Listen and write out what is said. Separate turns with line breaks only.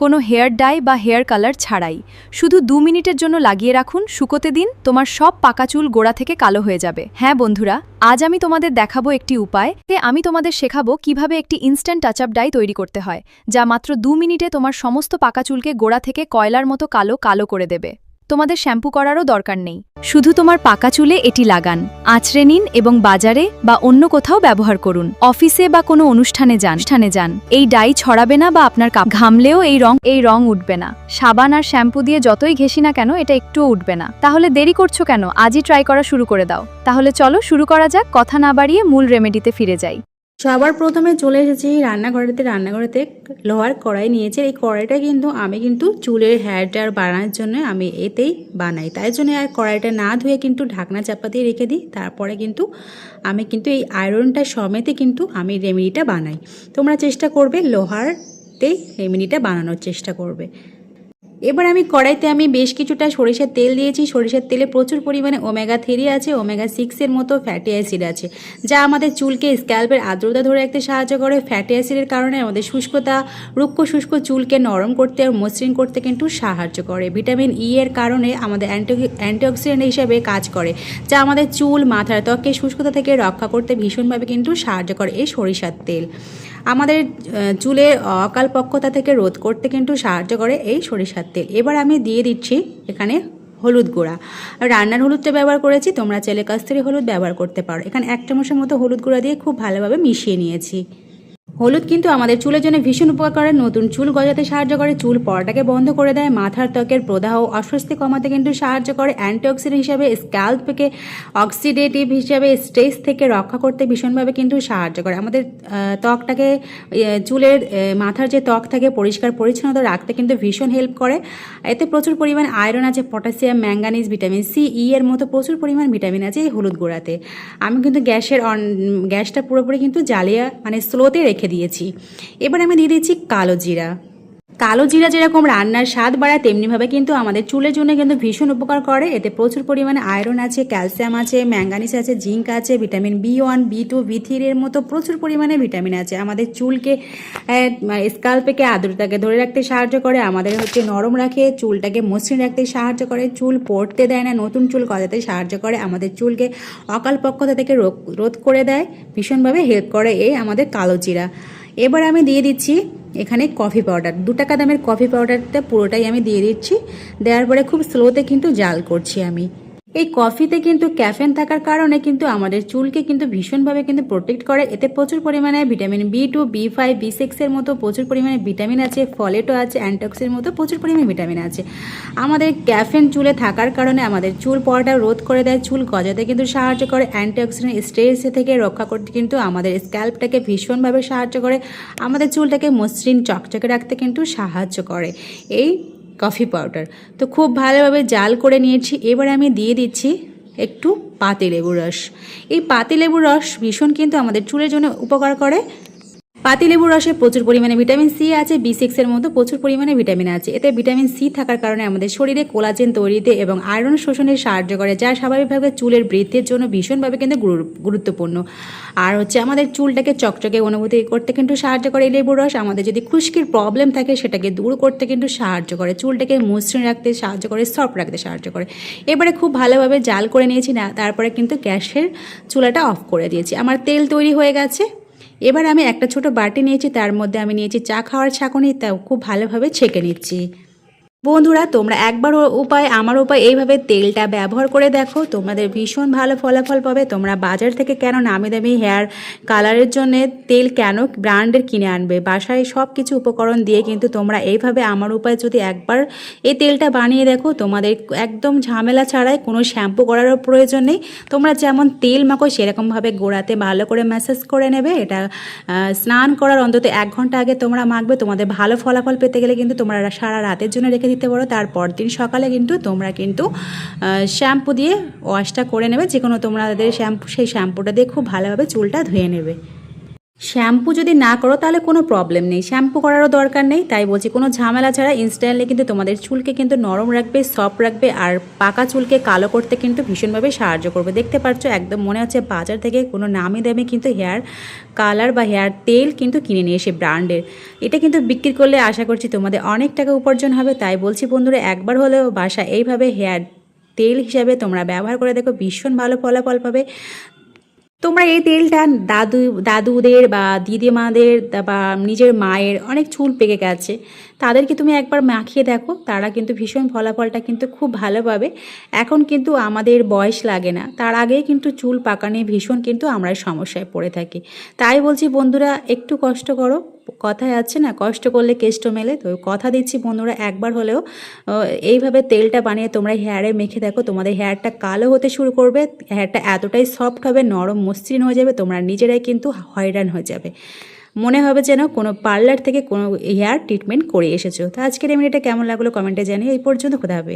কোনো hair die বা hair colour ছাড়াই। শুধু 2 মিনিটের জন্য লাগিয়ে রাখুন, শুকোতে দিন, তোমার সব পাকা চুল গোড়া থেকে কালো হয়ে যাবে। হ্যাঁ বন্ধুরা, আজ আমি তোমাদের দেখাবো একটি উপায়। আমি তোমাদের শেখাবো কিভাবে একটি ইনস্ট্যান্ট টাচ আপ ডাই তৈরি করতে হয়, যা মাত্র 2 মিনিটে তোমার সমস্ত পাকা চুলকে গোড়া থেকে কয়লার মতো কালো কালো করে দেবে। তোমাদের শ্যাম্পু করারও দরকার নেই, শুধু তোমার পাকা চুলে এটি লাগান, আঁচড়ে নিন এবং বাজারে বা অন্য কোথাও ব্যবহার করুন। অফিসে বা কোনো অনুষ্ঠানে যান, এই ডাই ছড়াবে না বা আপনার ঘামলেও এই রং উঠবে না। সাবান আর শ্যাম্পু দিয়ে যতই ঘেঁষি না কেন, এটা একটুও উঠবে না। তাহলে দেরি করছো কেন? আজই ট্রাই করা শুরু করে দাও। তাহলে চলো শুরু করা যাক। কথা না বাড়িয়ে মূল রেমেডিতে ফিরে যাই।
সবার প্রথমে চলে এসেছি রান্নাঘরেতে লোহার কড়াই নিয়েছি। এই কড়াইটা আমি চুলের হেয়ার ড্রায়ার বানানোর জন্য আমি এতেই বানাই। তাই জন্য আর কড়াইটা না ধুয়ে ঢাকনা চাপা দিয়ে রেখে দিই। তারপরে আমি এই আয়রনটা সমেতে আমি রেমেডিটা বানাই। তোমরা চেষ্টা করবে লোহারতেই রেমেডিটা বানানোর চেষ্টা করবে। এবার আমি কড়াইতে বেশ কিছুটা সরিষার তেল দিয়েছি। সরিষার তেলে প্রচুর পরিমাণে ওমেগা 3 আছে, ওমেগা 6 মতো ফ্যাটি অ্যাসিড আছে, যা আমাদের চুলকে স্ক্যাল্পের আর্দ্রতা ধরে রাখতে সাহায্য করে। ফ্যাটি অ্যাসিডের কারণে আমাদের শুষ্কতা, রুক্ষ শুষ্ক চুলকে নরম করতে আর মসৃণ করতে সাহায্য করে। ভিটামিন ই এর কারণে আমাদের অ্যান্টিঅক্সিডেন্ট হিসেবে কাজ করে, যা আমাদের চুল, মাথার ত্বককে শুষ্কতা থেকে রক্ষা করতে ভীষণভাবে সাহায্য করে। এই সরিষার তেল আমাদের চুলের অকালপক্কতা থেকে রোধ করতে সাহায্য করে এই সরিষার তেল। এবার আমি দিয়ে দিচ্ছি এখানে হলুদ গুঁড়া। রান্নার হলুদটা ব্যবহার করেছি, তোমরা চাইলে কাস্তুরি হলুদ ব্যবহার করতে পারো। এখানে 1 চামচের মতো হলুদ গুঁড়া দিয়ে খুব ভালোভাবে মিশিয়ে নিয়েছি। হলুদ আমাদের চুলের জন্য ভীষণ উপকার করে। নতুন চুল গজাতে সাহায্য করে, চুল পড়াটাকে বন্ধ করে দেয়, মাথার ত্বকের প্রদাহ অস্বস্তি কমাতে সাহায্য করে। অ্যান্টিঅক্সিডেন্ট হিসাবে স্ক্যাল্পকে অক্সিডেটিভ হিসাবে স্ট্রেস থেকে রক্ষা করতে ভীষণভাবে সাহায্য করে। আমাদের ত্বকটাকে, চুলের মাথার যে ত্বক থাকে পরিষ্কার পরিচ্ছন্নতা রাখতে ভীষণ হেল্প করে। এতে প্রচুর পরিমাণ আয়রন আছে, পটাশিয়াম, ম্যাঙ্গানিজ, ভিটামিন সি, ই এর মতো প্রচুর পরিমাণ ভিটামিন আছে এই হলুদ গুঁড়াতে। আমি গ্যাসটা পুরোপুরি জ্বালিয়ে স্লোতে রেখে দিয়েছি। এবার আমি দিয়ে দিচ্ছি কালো জিরা। কালো জিরা যেরকম রান্নার স্বাদ বাড়ায়, তেমনিভাবে আমাদের চুলের জন্য ভীষণ উপকার করে। এতে প্রচুর পরিমাণে আয়রন আছে, ক্যালসিয়াম আছে, ম্যাঙ্গানিজ আছে, জিঙ্ক আছে, ভিটামিন B1, B2, B3 এর মতো প্রচুর পরিমাণে ভিটামিন আছে। আমাদের চুলকে, স্কাল্পকে আর্দ্রতাকে ধরে রাখতে সাহায্য করে, আমাদের নরম রাখে, চুলটাকে মসৃণ রাখতে সাহায্য করে, চুল পড়তে দেয় না, নতুন চুল গজাতে সাহায্য করে, আমাদের চুলকে অকালপক্কতা থেকে রোধ করে দেয়, ভীষণভাবে হেল্প করে এই আমাদের কালো জিরা। এবার আমি দিয়ে দিচ্ছি এখানে কফি পাউডার। 2 টাকা দামের কফি পাউডারটা পুরোটাই আমি দিয়ে দিচ্ছি। দেওয়ার পরে খুব স্লোতে জাল করছি আমি। এই কফিতে ক্যাফেন থাকার কারণে আমাদের চুলকে ভীষণভাবে প্রোটেক্ট করে। এতে প্রচুর পরিমাণে ভিটামিন B2, B5, B6 এর মতো প্রচুর পরিমাণে ভিটামিন আছে, ফলেটও আছে, অ্যান্টিঅক্সিডেন্টের মতো প্রচুর পরিমাণে ভিটামিন আছে। আমাদের ক্যাফেন চুলে থাকার কারণে আমাদের চুল পড়াটা রোধ করে দেয়, চুল গজাতে সাহায্য করে, অ্যান্টিঅক্সিডেন্ট স্ট্রেস থেকে রক্ষা করতে আমাদের স্ক্যাল্পটাকে ভীষণভাবে সাহায্য করে, আমাদের চুলটাকে মসৃণ চকচকে রাখতে সাহায্য করে এই কফি পাউডার। তো খুব ভালোভাবে জাল করে নিয়েছি। এবার আমি দিয়ে দিচ্ছি একটু পাতিলেবুর রস। এই পাতিলেবুর রস ভীষণ আমাদের চুলের জন্য উপকার করে। পাতিলেবুর রসে প্রচুর পরিমাণে ভিটামিন সি আছে, B6 এর মতো প্রচুর পরিমাণে ভিটামিন আছে। এতে ভিটামিন সি থাকার কারণে আমাদের শরীরে কোলাজেন তৈরিতে এবং আয়রন শোষণে সাহায্য করে, যা স্বাভাবিকভাবে চুলের বৃদ্ধির জন্য ভীষণভাবে গুরুত্বপূর্ণ। আর আমাদের চুলটাকে চকচকে অনুভূতি করতে সাহায্য করে এই লেবুর রস। আমাদের যদি খুশকির প্রবলেম থাকে সেটাকে দূর করতে সাহায্য করে, চুলটাকে মসৃণ রাখতে সাহায্য করে, সফট রাখতে সাহায্য করে। এবারে খুব ভালোভাবে জাল করে নিয়েছি না, তারপরে গ্যাসের চুলাটা অফ করে দিয়েছি। আমার তেল তৈরি হয়ে গেছে। এবার আমি একটা ছোট বাটি নিয়েছি, তার মধ্যে আমি নিয়েছি চা খাওয়ার ছাঁকনি, তাও খুব ভালোভাবে ছেঁকে নিচ্ছি। বন্ধুরা, তোমরা একবার আমার উপায় এইভাবে তেলটা ব্যবহার করে দেখো, তোমাদের ভীষণ ভালো ফলাফল পাবে। তোমরা বাজার থেকে কেন নামি দামি হেয়ার কালারের জন্য তেল কেন ব্র্যান্ডের কিনে আনবে? বাসায় সব কিছু উপকরণ দিয়ে তোমরা এইভাবে আমার উপায় যদি একবার এই তেলটা বানিয়ে দেখো, তোমাদের একদম ঝামেলা ছাড়াই, কোনো শ্যাম্পু করারও প্রয়োজন নেই। তোমরা যেমন তেল মাখো সেরকমভাবে গোড়াতে ভালো করে ম্যাসাজ করে নেবে। এটা স্নান করার অন্তত 1 ঘন্টা আগে তোমরা মাখবে। তোমাদের ভালো ফলাফল পেতে গেলে তোমরা সারা রাতের জন্য রেখে দিতে পারো। তারপর দিন সকালে তোমরা শ্যাম্পু দিয়ে ওয়াশটা করে নেবে। যে কোনো তোমাদের শ্যাম্পু, সেই শ্যাম্পুটা দিয়ে খুব ভালোভাবে চুলটা ধুয়ে নেবে। শ্যাম্পু যদি না করো তাহলে কোনো প্রবলেম নেই, শ্যাম্পু করারও দরকার নেই। তাই বলছি কোনো ঝামেলা ছাড়া ইনস্ট্যান্টলি কিন্তু তোমাদের চুলকে কিন্তু নরম রাখবে, সফট রাখবে, আর পাকা চুলকে কালো করতে কিন্তু ভীষণভাবে সাহায্য করবে। দেখতে পাচ্ছ একদম মনে হচ্ছে বাজার থেকে কোনো নামি দামি কিন্তু হেয়ার কালার বা হেয়ার তেল কিন্তু কিনে নিয়ে এসে ব্র্যান্ডের। এটা কিন্তু বিক্রি করলে আশা করছি তোমাদের অনেক টাকা উপার্জন হবে। তাই বলছি বন্ধুরা, একবার হলেও বাসা এইভাবে হেয়ার তেল হিসাবে তোমরা ব্যবহার করে দেখো, ভীষণ ভালো ফলাফল পাবে। তোমরা এই তেলটা দাদুদের বা দিদিমাদের বা নিজের মায়ের অনেক চুল পেকে গেছে, তাদেরকে তুমি একবার মাখিয়ে দেখো, তারা কিন্তু ভীষণ ফলাফলটা কিন্তু খুব ভালো পাবে। এখন কিন্তু আমাদের বয়স লাগে না, তার আগেই কিন্তু চুল পাকা নিয়ে ভীষণ কিন্তু আমরা সমস্যায় পড়ে থাকি। তাই বলছি বন্ধুরা, একটু কষ্ট করো, কথায় আছে না, কষ্ট করলে কেষ্ট মেলে। তো কথা দিচ্ছি বন্ধুরা, একবার হলেও এইভাবে তেলটা বানিয়ে তোমরা হেয়ারে মেখে দেখো, তোমাদের হেয়ারটা কালো হতে শুরু করবে, হেয়ারটা এতটাই সফট হবে, নরম মসৃণ হয়ে যাবে, তোমরা নিজেরাই কিন্তু হয়রান হয়ে যাবে, মনে হবে যেন কোনো পার্লার থেকে কোনো হেয়ার ট্রিটমেন্ট করে এসেছো। তো আজকের এই ভিডিওটা কেমন লাগলো কমেন্টে জানিয়ে, এই পর্যন্ত খোদা হবে।